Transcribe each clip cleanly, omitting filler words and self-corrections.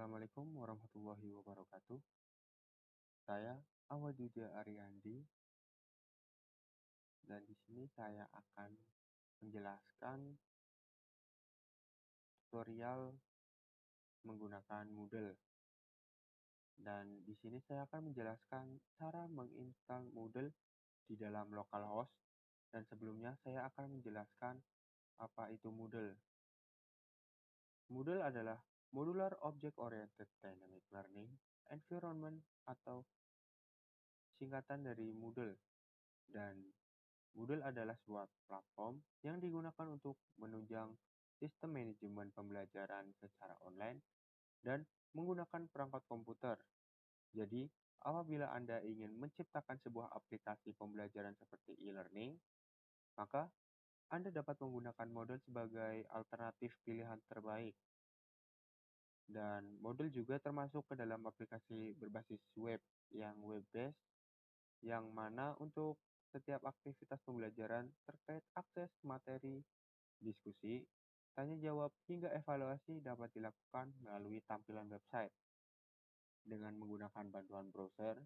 Assalamualaikum warahmatullahi wabarakatuh. Saya Ahmad Yudha Ariandi dan di sini saya akan menjelaskan tutorial menggunakan Moodle. Dan di sini saya akan menjelaskan cara menginstal Moodle di dalam localhost, dan sebelumnya saya akan menjelaskan apa itu Moodle. Moodle adalah Modular Object Oriented Dynamic Learning Environment atau singkatan dari Moodle. Dan Moodle adalah sebuah platform yang digunakan untuk menunjang sistem manajemen pembelajaran secara online dan menggunakan perangkat komputer. Jadi, apabila Anda ingin menciptakan sebuah aplikasi pembelajaran seperti e-learning, maka Anda dapat menggunakan Moodle sebagai alternatif pilihan terbaik. Dan Moodle juga termasuk ke dalam aplikasi berbasis web yang web-based, yang mana untuk setiap aktivitas pembelajaran terkait akses materi, diskusi, tanya jawab, hingga evaluasi dapat dilakukan melalui tampilan website dengan menggunakan bantuan browser.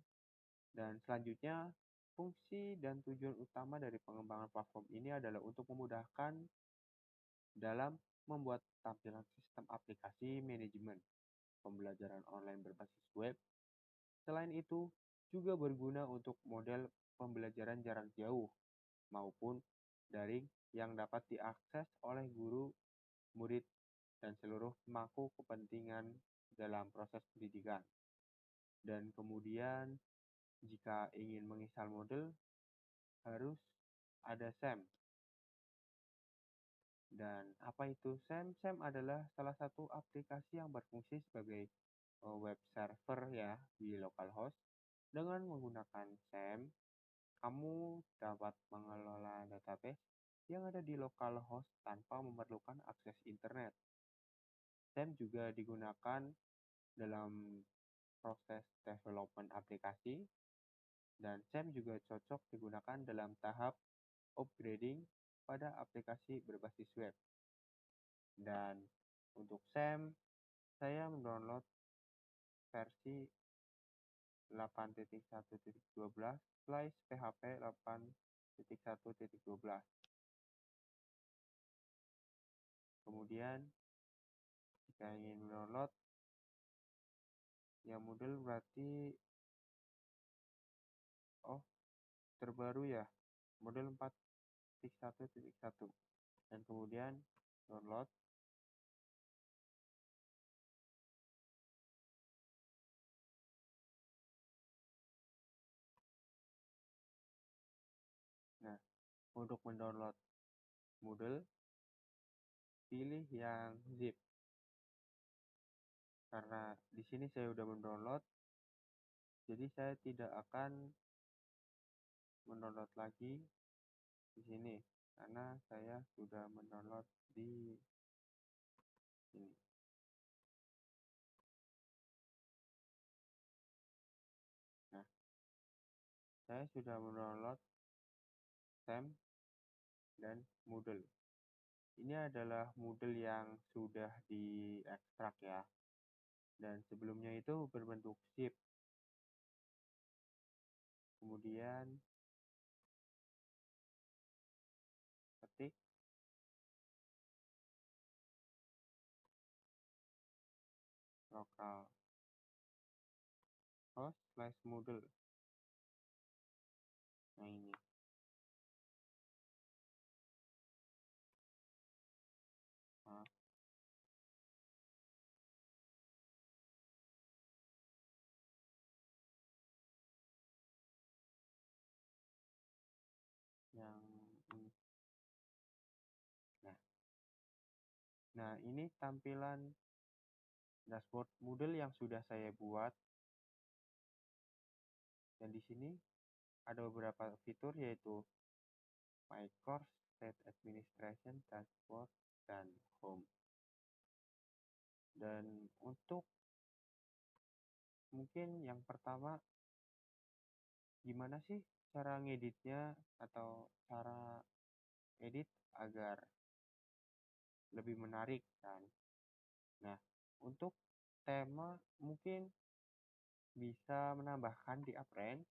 Dan selanjutnya, fungsi dan tujuan utama dari pengembangan platform ini adalah untuk memudahkan dalam membuat tampilan sistem aplikasi manajemen pembelajaran online berbasis web. Selain itu, juga berguna untuk model pembelajaran jarak jauh maupun daring yang dapat diakses oleh guru, murid, dan seluruh pemangku kepentingan dalam proses pendidikan. Dan kemudian, jika ingin menginstal Moodle, harus ada SAM. Dan apa itu SAM? SAM adalah salah satu aplikasi yang berfungsi sebagai web server ya di localhost. Dengan menggunakan SAM, kamu dapat mengelola database yang ada di localhost tanpa memerlukan akses internet. SAM juga digunakan dalam proses development aplikasi, dan SAM juga cocok digunakan dalam tahap upgrading pada aplikasi berbasis web. Dan untuk SAM, saya mendownload versi 8.1.12/PHP 8.1.12. Kemudian, jika ingin mendownload yang Moodle berarti terbaru ya, Moodle 4.1.1. Dan kemudian download. Nah, untuk mendownload Moodle, pilih yang zip. Karena di sini saya sudah mendownload, jadi saya tidak akan mendownload lagi di sini karena saya sudah mendownload di sini. Nah, saya sudah mendownload SAM dan Moodle. Ini adalah Moodle yang sudah diekstrak ya. Dan sebelumnya itu berbentuk zip. Kemudian ketik localhost/Moodle. Nah ini. Nah, yang ini. Nah, ini tampilan dashboard Moodle yang sudah saya buat. Dan di sini ada beberapa fitur yaitu My Course, State Administration, Dashboard, dan Home. Dan untuk mungkin yang pertama, gimana sih cara ngeditnya atau cara edit agar lebih menarik kan? Nah, untuk tema mungkin bisa menambahkan di appearance,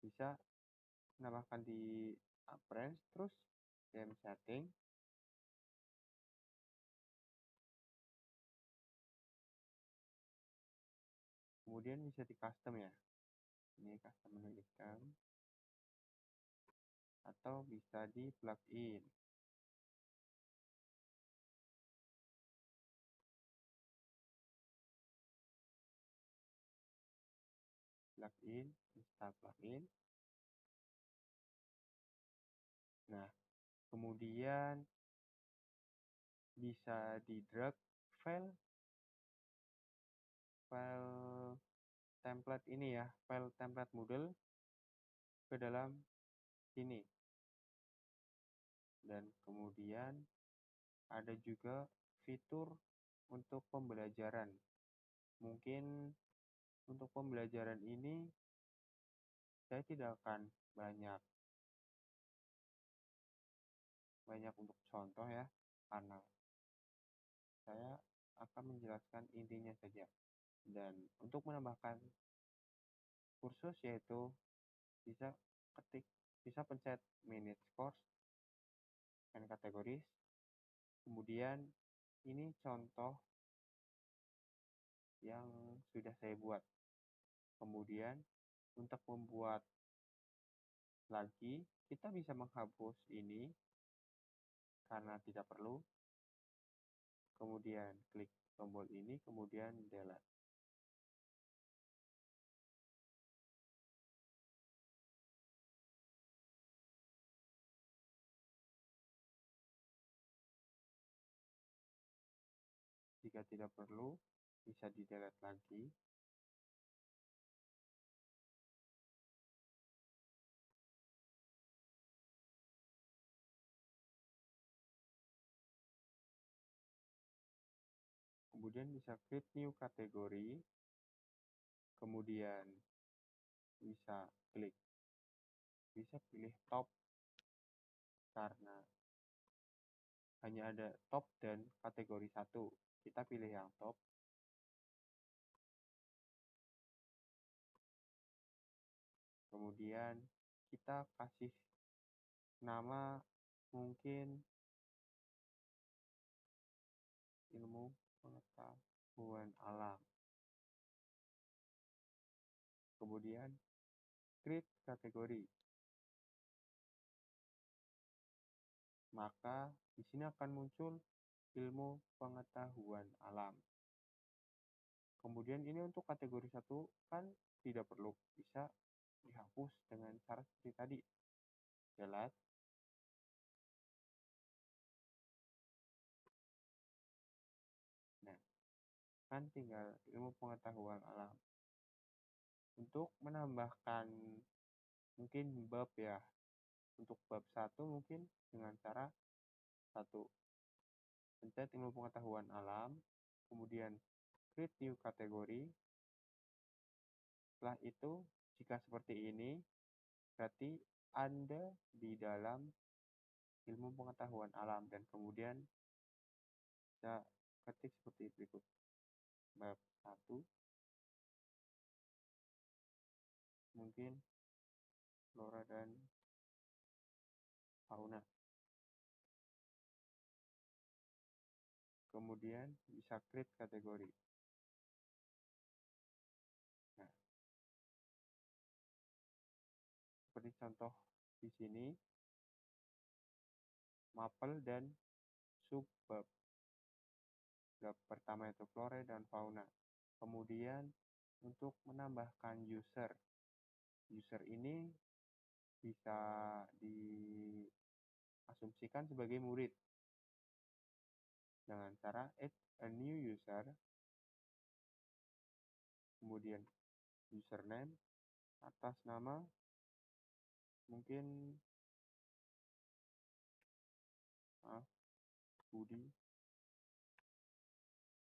bisa menambahkan di appearance, terus game setting, kemudian bisa di custom ya, ini custom menuliskan, atau bisa di plugin. Plugin, install plugin. Nah, kemudian bisa di drag file template ini ya, file template Moodle ke dalam sini. Dan kemudian ada juga fitur untuk pembelajaran. Mungkin untuk pembelajaran ini saya tidak akan banyak untuk contoh ya, karena saya akan menjelaskan intinya saja. Dan untuk menambahkan kursus yaitu bisa bisa pencet manage course and categories. Kemudian ini contoh yang sudah saya buat. Kemudian untuk membuat lagi, kita bisa menghapus ini karena tidak perlu. Kemudian klik tombol ini, kemudian delete. Jika tidak perlu, bisa di delete lagi. Kemudian bisa create new kategori. Kemudian bisa pilih top karena hanya ada top dan kategori 1. Kita pilih yang top. Kemudian kita kasih nama mungkin ilmu pengetahuan alam. Kemudian create kategori. Maka di sini akan muncul ilmu pengetahuan alam. Kemudian ini untuk kategori 1 kan tidak perlu, bisa dihapus dengan cara seperti tadi. Delete. Nah, kan tinggal ilmu pengetahuan alam. Untuk menambahkan mungkin bab ya. Untuk bab 1 mungkin dengan cara 1. Pencet ilmu pengetahuan alam, kemudian create new kategori. Setelah itu, jika seperti ini, berarti Anda di dalam ilmu pengetahuan alam, dan kemudian kita ketik seperti berikut. Bab 1, mungkin flora dan fauna. Kemudian bisa create kategori. Nah, seperti contoh di sini, mapel dan subbab. Bab pertama itu flora dan fauna. Kemudian untuk menambahkan user. User ini bisa diasumsikan sebagai murid dengan cara add a new user, kemudian username, atas nama mungkin Budi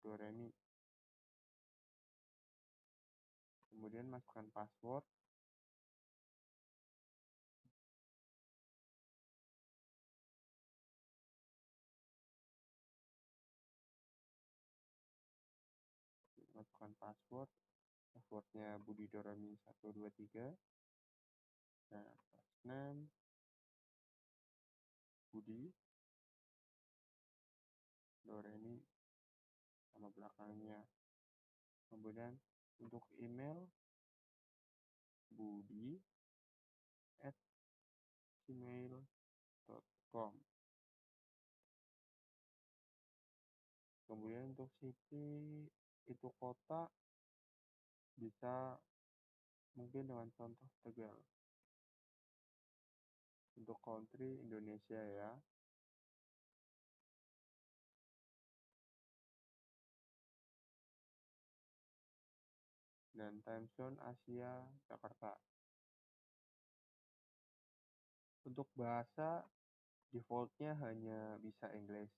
Doremi. Kemudian masukkan password. masukkan passwordnya Budi Doremi 123. Nah, first name Budi Doremi nama belakangnya. Kemudian untuk email budi@gmail.com. Kemudian untuk city itu kota bisa mungkin dengan contoh Tegal. Untuk country Indonesia ya. Dan time zone Asia Jakarta. Untuk bahasa defaultnya hanya bisa English.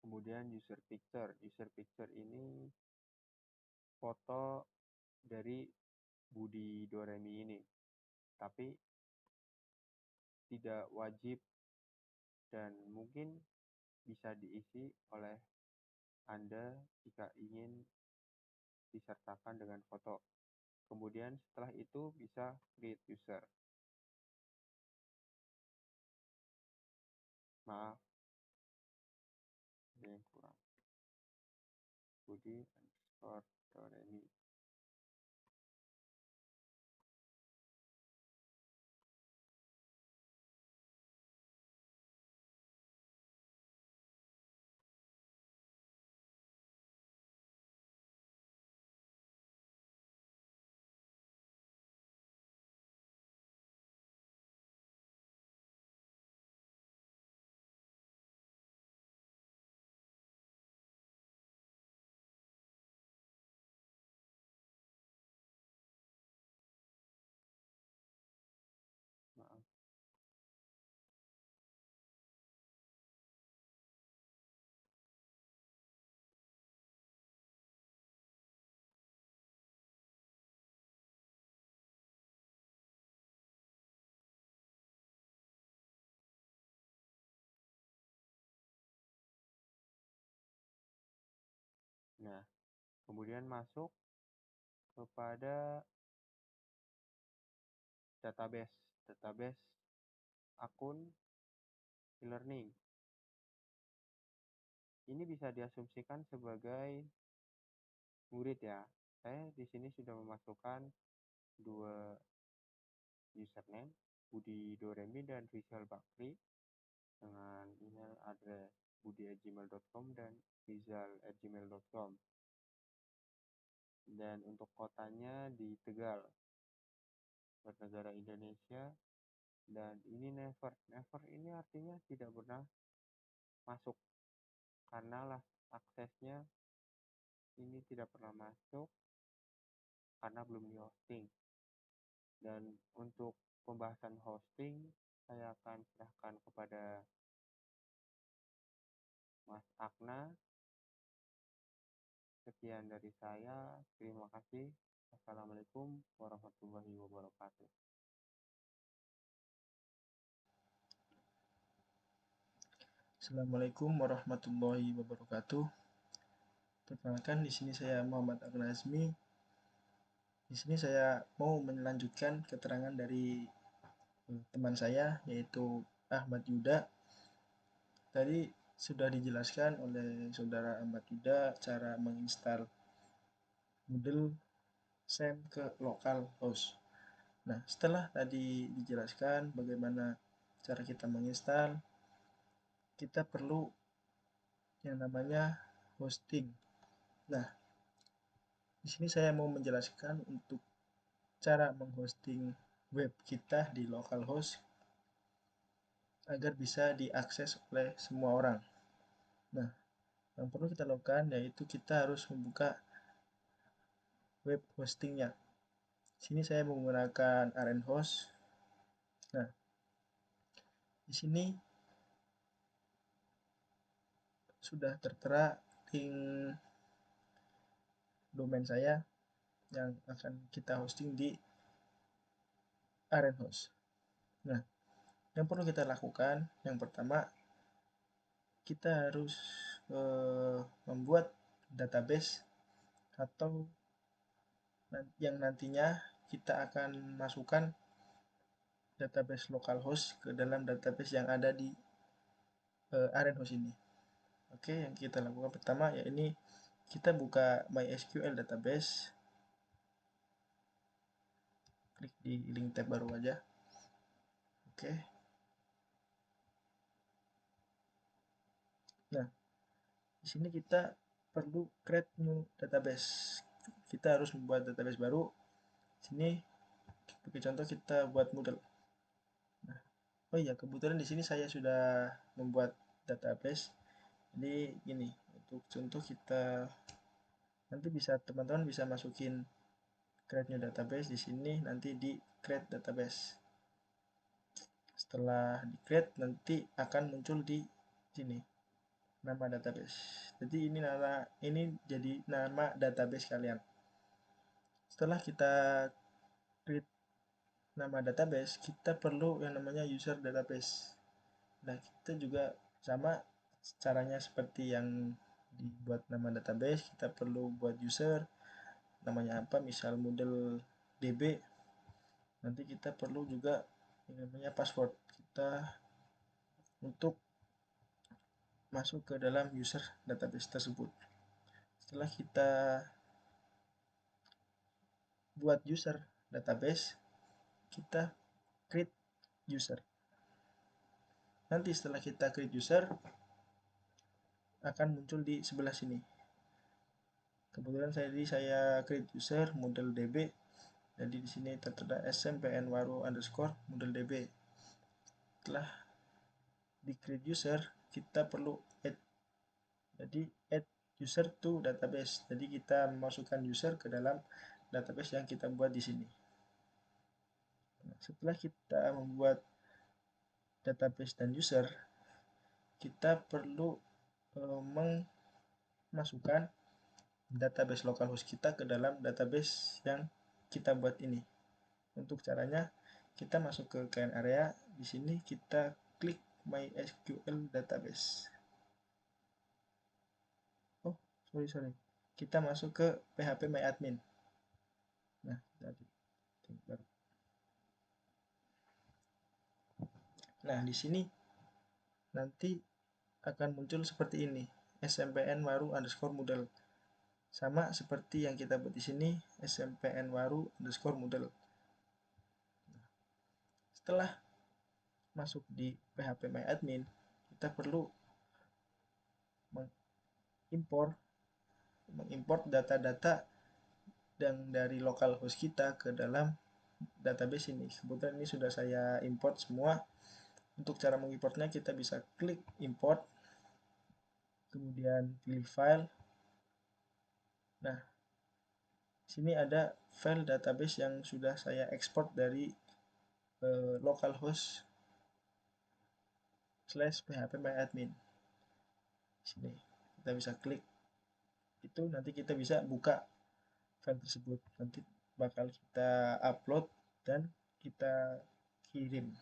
Kemudian user picture. User picture ini foto dari Budi Doremi ini. Tapi tidak wajib dan mungkin bisa diisi oleh Anda jika ingin disertakan dengan foto. Kemudian setelah itu bisa create user. Maaf, ada yang kurang. Budi_Doremi. Maaf. Nah, kemudian masuk kepada database akun e-learning. Ini bisa diasumsikan sebagai murid ya. Saya di sini sudah memasukkan dua username, Budi Doremi dan Rizal Bakri, dengan email address budi@gmail.com dan rizal@gmail.com. Dan untuk kotanya di Tegal, bernegara Indonesia. Dan ini never ini artinya tidak pernah masuk, karena lah aksesnya ini tidak pernah masuk karena belum di hosting. Dan untuk pembahasan hosting saya akan serahkan kepada Mas Akna. Sekian dari saya, terima kasih. Assalamualaikum warahmatullahi wabarakatuh. Assalamualaikum warahmatullahi wabarakatuh. Perkenalkan, di sini saya Muhammad Akna Azmi. Di sini saya mau melanjutkan keterangan dari teman saya, yaitu Ahmad Yuda. Tadi sudah dijelaskan oleh saudara Ahmad Yuda cara menginstal Moodle SAM ke local host. Nah, setelah tadi dijelaskan bagaimana cara kita menginstal, kita perlu yang namanya hosting. Nah, di sini saya mau menjelaskan untuk cara menghosting web kita di localhost agar bisa diakses oleh semua orang. Nah, yang perlu kita lakukan yaitu kita harus membuka web hostingnya. Sini saya menggunakan RNhost. Nah, di sini sudah tertera link domain saya yang akan kita hosting di RNhost. Nah, yang perlu kita lakukan yang pertama, kita harus membuat database atau yang nantinya kita akan masukkan database localhost ke dalam database yang ada di Arenhost ini. Oke, yang kita lakukan pertama ya ini kita buka MySQL database, klik di link tab baru aja. Oke. Nah, di sini kita perlu create new database. Kita harus membuat database baru. Sini sebagai contoh kita buat Moodle. Nah, oh iya, kebetulan di sini saya sudah membuat database. Jadi gini, untuk contoh kita nanti teman-teman bisa masukin create new database di sini, nanti di create database. Setelah di create nanti akan muncul di sini nama database. Jadi ini jadi nama database kalian. Setelah kita create nama database, kita perlu yang namanya user database. Nah, kita juga sama caranya seperti yang dibuat nama database, kita perlu buat user, namanya apa, misal model DB. Nanti kita perlu juga yang namanya password kita untuk masuk ke dalam user database tersebut. Setelah kita buat user database, kita create user. Nanti setelah kita create user, akan muncul di sebelah sini. Kebetulan saya create user model DB. Jadi di sini tertera SMPN Waru underscore model DB. Setelah di create user, kita perlu add. Jadi add user to database. Jadi kita memasukkan user ke dalam database yang kita buat di sini. Nah, setelah kita membuat database dan user, kita perlu memasukkan database localhost kita ke dalam database yang kita buat ini. Untuk caranya, kita masuk ke client area. Di sini kita klik MySQL database. Oh, sorry. Kita masuk ke php_myadmin. Nah, tadi. Nah, di sini nanti akan muncul seperti ini. SMPN Waru underscore Moodle. Sama seperti yang kita buat di sini, SMPN Waru underscore Moodle. Setelah masuk di php_myadmin, kita perlu mengimport data-data yang dari localhost kita ke dalam database ini. Kebetulan ini sudah saya import semua. Untuk cara mengimportnya kita bisa klik import, kemudian pilih file. Nah, sini ada file database yang sudah saya ekspor dari localhost /php_myadmin. Sini kita bisa klik itu, nanti kita bisa buka file tersebut. Nanti bakal kita upload dan kita kirim.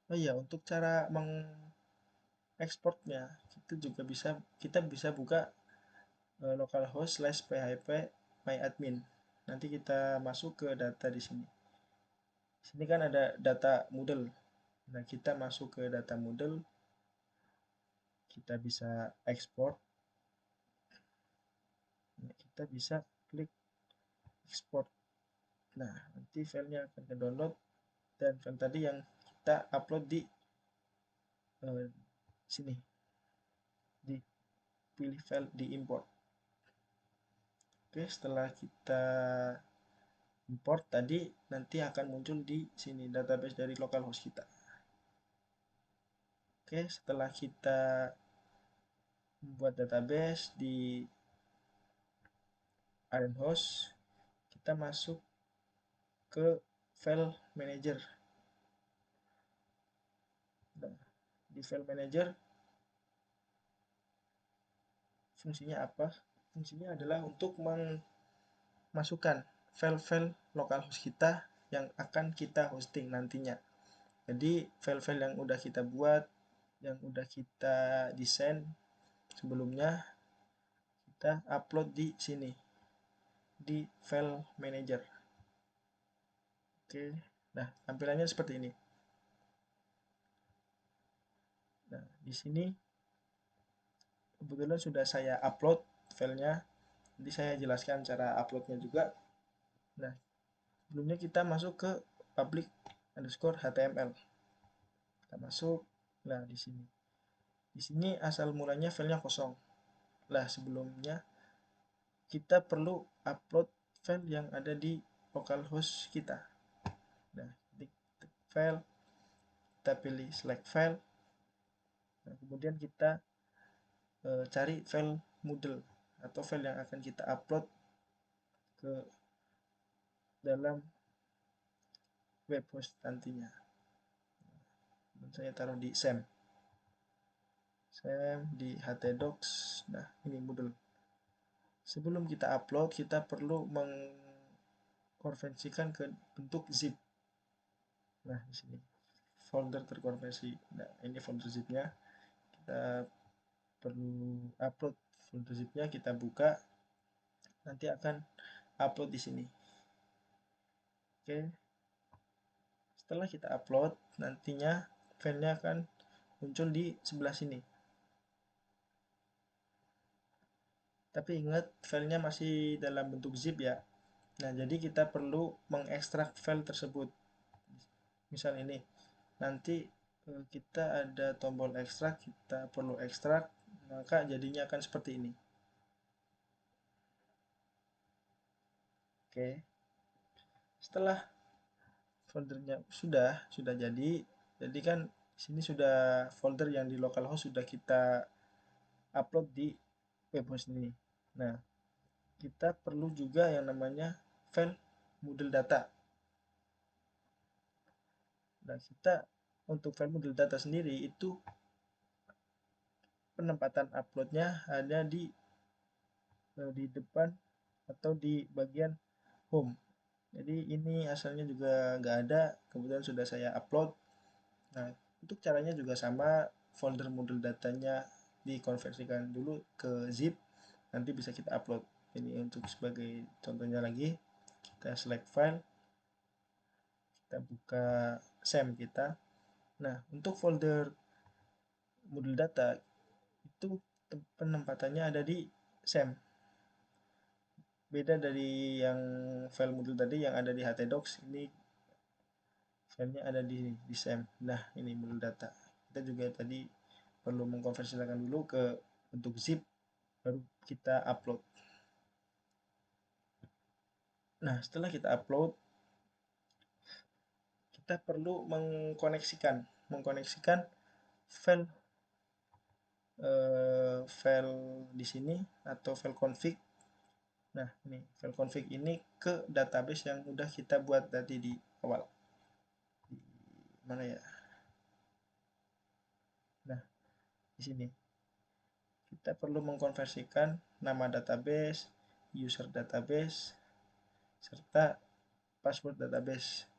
Oh iya, untuk cara mengekspornya kita bisa buka localhost /php_myadmin. Nanti kita masuk ke data di sini. Sini kan ada data Moodle. Nah, kita masuk ke data Moodle. Kita bisa ekspor. Nah, kita bisa klik ekspor. Nah, nanti filenya akan ke download dan file tadi yang kita upload di sini. Pilih file di import. Oke, setelah kita import tadi, nanti akan muncul di sini database dari localhost kita. Oke, setelah kita membuat database di Arenhost, kita masuk ke file manager. Nah, di file manager fungsinya apa? Fungsinya adalah untuk memasukkan file-file localhost kita yang akan kita hosting nantinya. Jadi file-file yang udah kita buat yang udah kita desain sebelumnya, kita upload di sini, di file manager. Oke, nah tampilannya seperti ini. Nah, di sini kebetulan sudah saya upload filenya. Nanti saya jelaskan cara uploadnya juga. Nah, sebelumnya kita masuk ke public underscore HTML. Kita masuk. Nah, di sini. Di sini asal mulanya filenya kosong. Nah, sebelumnya kita perlu upload file yang ada di localhost kita. Nah, ketik file, kita pilih select file. Nah, kemudian kita cari file Moodle atau file yang akan kita upload ke dalam web host nantinya. Dan saya taruh di SAM di htdocs. Nah, ini Moodle. Sebelum kita upload, kita perlu mengkonversikan ke bentuk zip. Nah, di sini folder terkonversi. Nah, ini folder zipnya. Kita perlu upload folder zipnya, kita buka. Nanti akan upload di sini. Oke. Setelah kita upload, nantinya filenya akan muncul di sebelah sini. Tapi ingat, filenya masih dalam bentuk zip ya. Nah, jadi kita perlu mengekstrak file tersebut. Misal ini, nanti kita ada tombol ekstrak, kita perlu ekstrak, maka jadinya akan seperti ini. Oke. Setelah foldernya sudah jadi kan di sini sudah folder yang di localhost sudah kita upload di web host ini. Nah, kita perlu juga yang namanya file Moodle data. Nah, kita untuk file Moodle data sendiri itu penempatan uploadnya ada di depan atau di bagian home. Jadi ini asalnya juga nggak ada, kemudian sudah saya upload. Nah, untuk caranya juga sama, folder Moodle datanya dikonversikan dulu ke zip, nanti bisa kita upload. Ini untuk sebagai contohnya lagi, kita select file, kita buka SAM kita. Nah, untuk folder Moodle data itu penempatannya ada di SAM. Beda dari yang file Moodle tadi yang ada di htdocs, ini filenya ada di SAM. Nah, ini Moodle data. Kita juga tadi perlu mengkonversikan dulu ke bentuk zip, baru kita upload. Nah, setelah kita upload, kita perlu mengkoneksikan file file di sini atau file config. Nah, ini file config ini ke database yang udah kita buat tadi di awal. Di mana ya? Nah, di sini kita perlu mengkonversikan nama database, user database, serta password database.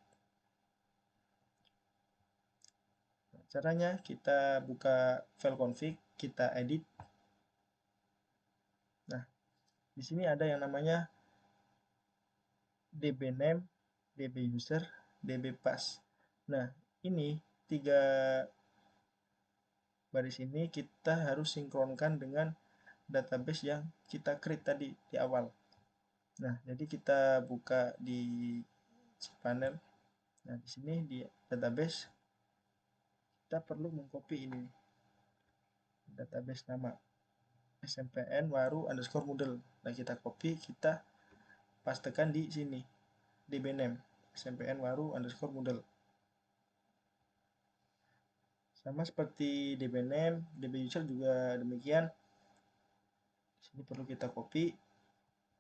Caranya kita buka file config, kita edit. Nah, di sini ada yang namanya dbname, dbuser, dbpass. Nah, ini 3 baris ini kita harus sinkronkan dengan database yang kita create tadi di awal. Nah, jadi kita buka di panel. Nah, di sini di database kita perlu mengcopy ini database nama smpn waru underscore moodle. Nah, kita copy, kita pastekan di sini dbname smpn waru underscore moodle. Sama seperti dbname, dbuser juga demikian. Sini perlu kita copy.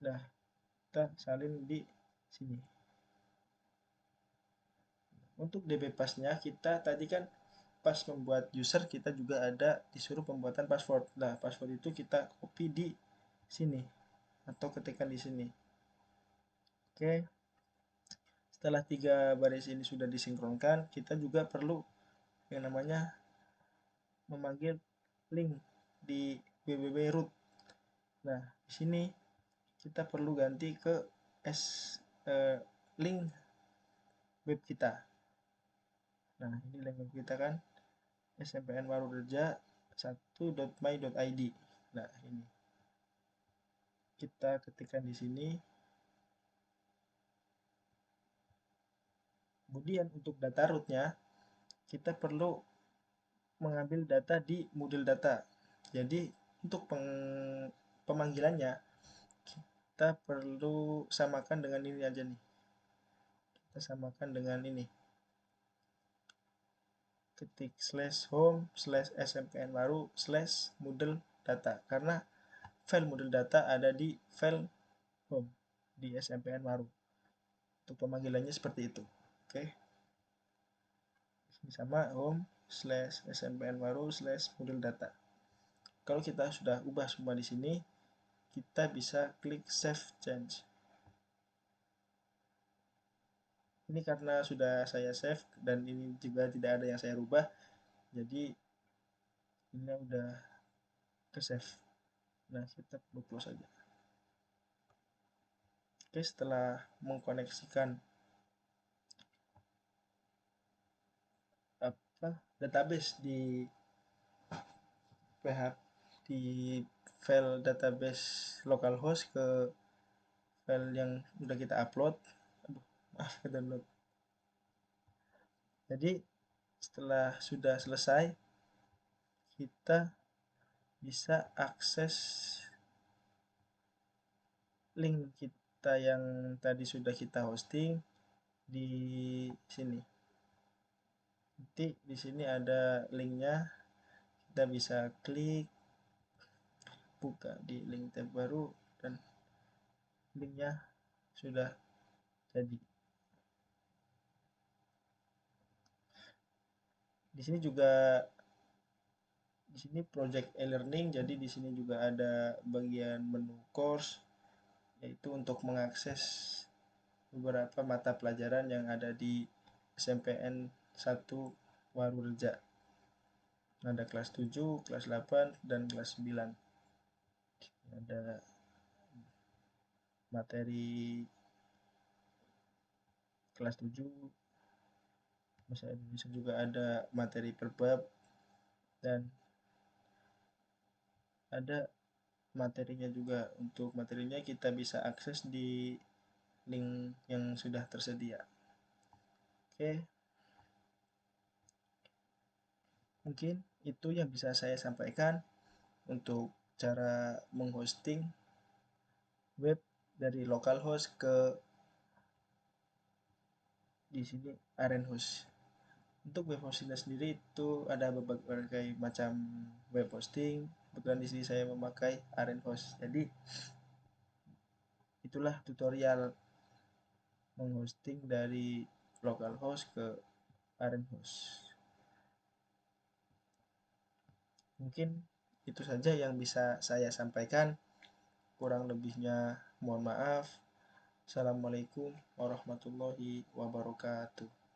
Nah, kita salin di sini. Untuk dbpassnya kita tadi kan pas membuat user kita juga ada disuruh pembuatan password. Nah, password itu kita copy di sini atau ketikkan di sini. Oke. Setelah 3 baris ini sudah disinkronkan, kita juga perlu yang namanya memanggil link di www root. Nah, di sini kita perlu ganti ke s link web kita. Nah, ini link web kita kan SMPN Warureja 1.my.id. Nah, ini kita ketikkan di sini. Kemudian untuk data rootnya kita perlu mengambil data di Moodle Data. Jadi untuk pemanggilannya kita perlu samakan dengan ini aja nih. Kita samakan dengan ini. Ketik /home/smpn baru /Moodle Data, karena file Moodle Data ada di file home di SMPN baru. Untuk pemanggilannya seperti itu. Oke. Ini sama home/smpn baru /Moodle Data. Kalau kita sudah ubah semua di sini, kita bisa klik save change. Ini karena sudah saya save dan ini juga tidak ada yang saya rubah, jadi ini udah ke save. Nah, kita perlu close aja. Oke, setelah mengkoneksikan database di PHP di file database localhost ke file yang udah kita upload. Maaf, ke download. Jadi setelah sudah selesai, kita bisa akses link kita yang tadi sudah kita hosting di sini. Nanti di sini ada linknya, kita bisa klik, buka di link tab baru, dan linknya sudah jadi. Di sini juga di sini project e-learning, jadi di sini juga ada bagian menu course, yaitu untuk mengakses beberapa mata pelajaran yang ada di SMPN 1 Warureja. Ada kelas 7, kelas 8, dan kelas 9. Ada materi kelas 7 bahasa Indonesia, juga ada materi per bab, dan ada materinya juga. Untuk materinya kita bisa akses di link yang sudah tersedia. Oke, mungkin itu yang bisa saya sampaikan untuk cara menghosting web dari localhost ke di sini Arenhost. Untuk web hostingnya sendiri itu ada berbagai macam web hosting. Kebetulan di sini saya memakai Arenhost. Jadi itulah tutorial menghosting dari localhost ke Arenhost. Mungkin itu saja yang bisa saya sampaikan. Kurang lebihnya mohon maaf. Assalamualaikum warahmatullahi wabarakatuh.